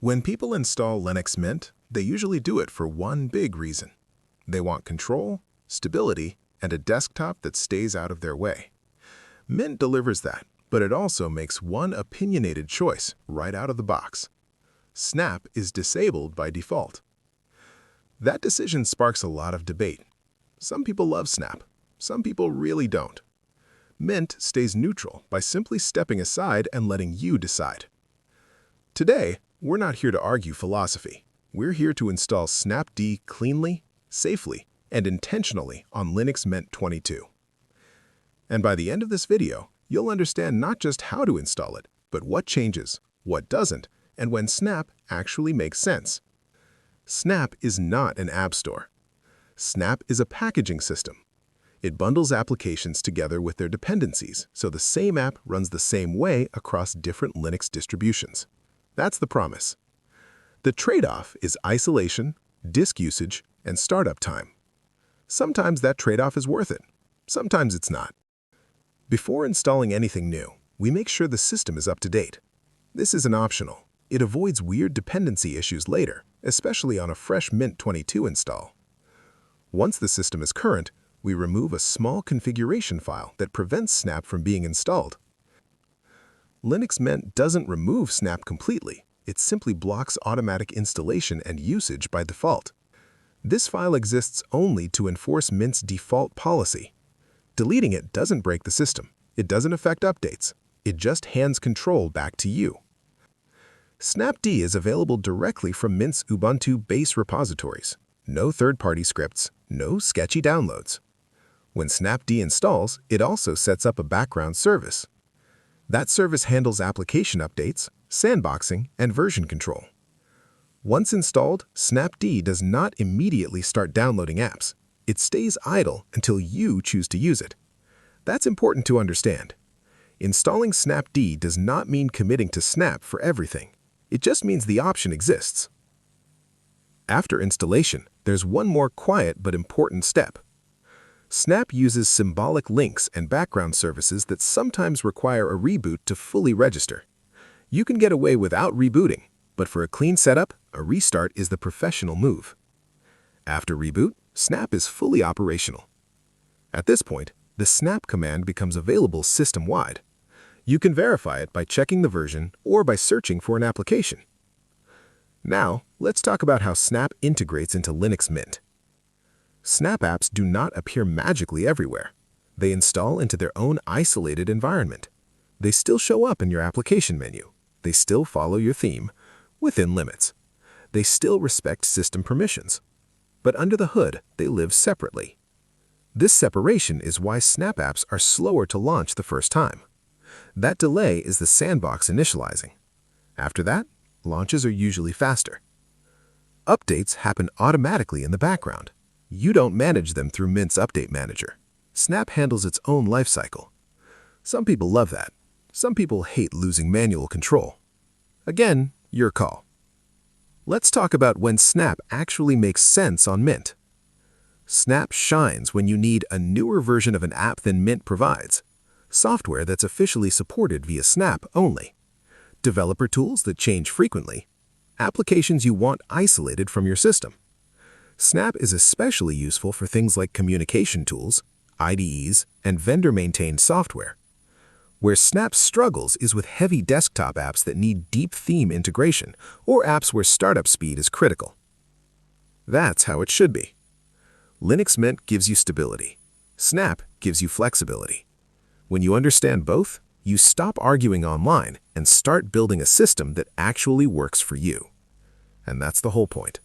When people install Linux Mint, they usually do it for one big reason. They want control, stability, and a desktop that stays out of their way. Mint delivers that, but it also makes one opinionated choice right out of the box. Snap is disabled by default. That decision sparks a lot of debate. Some people love Snap, some people really don't. Mint stays neutral by simply stepping aside and letting you decide. Today, we're not here to argue philosophy. We're here to install Snapd cleanly, safely, and intentionally on Linux Mint 22. And by the end of this video, you'll understand not just how to install it, but what changes, what doesn't, and when Snap actually makes sense. Snap is not an app store. Snap is a packaging system. It bundles applications together with their dependencies, so the same app runs the same way across different Linux distributions. That's the promise. The trade-off is isolation, disk usage, and startup time. Sometimes that trade-off is worth it. Sometimes it's not. Before installing anything new, we make sure the system is up to date. This isn't optional. It avoids weird dependency issues later, especially on a fresh Mint 22 install. Once the system is current, we remove a small configuration file that prevents Snap from being installed. Linux Mint doesn't remove Snap completely. It simply blocks automatic installation and usage by default. This file exists only to enforce Mint's default policy. Deleting it doesn't break the system. It doesn't affect updates. It just hands control back to you. Snapd is available directly from Mint's Ubuntu base repositories. No third-party scripts, no sketchy downloads. When Snapd installs, it also sets up a background service. That service handles application updates, sandboxing, and version control. Once installed, Snapd does not immediately start downloading apps. It stays idle until you choose to use it. That's important to understand. Installing Snapd does not mean committing to Snap for everything. It just means the option exists. After installation, there's one more quiet but important step. Snap uses symbolic links and background services that sometimes require a reboot to fully register. You can get away without rebooting, but for a clean setup, a restart is the professional move. After reboot, Snap is fully operational. At this point, the snap command becomes available system-wide. You can verify it by checking the version or by searching for an application. Now, let's talk about how Snap integrates into Linux Mint. Snap apps do not appear magically everywhere. They install into their own isolated environment. They still show up in your application menu. They still follow your theme, within limits. They still respect system permissions. But under the hood, they live separately. This separation is why Snap apps are slower to launch the first time. That delay is the sandbox initializing. After that, launches are usually faster. Updates happen automatically in the background. You don't manage them through Mint's Update Manager. Snap handles its own lifecycle. Some people love that. Some people hate losing manual control. Again, your call. Let's talk about when Snap actually makes sense on Mint. Snap shines when you need a newer version of an app than Mint provides, software that's officially supported via Snap only, developer tools that change frequently, applications you want isolated from your system. Snap is especially useful for things like communication tools, IDEs, and vendor-maintained software. Where Snap struggles is with heavy desktop apps that need deep theme integration or apps where startup speed is critical. That's how it should be. Linux Mint gives you stability. Snap gives you flexibility. When you understand both, you stop arguing online and start building a system that actually works for you. And that's the whole point.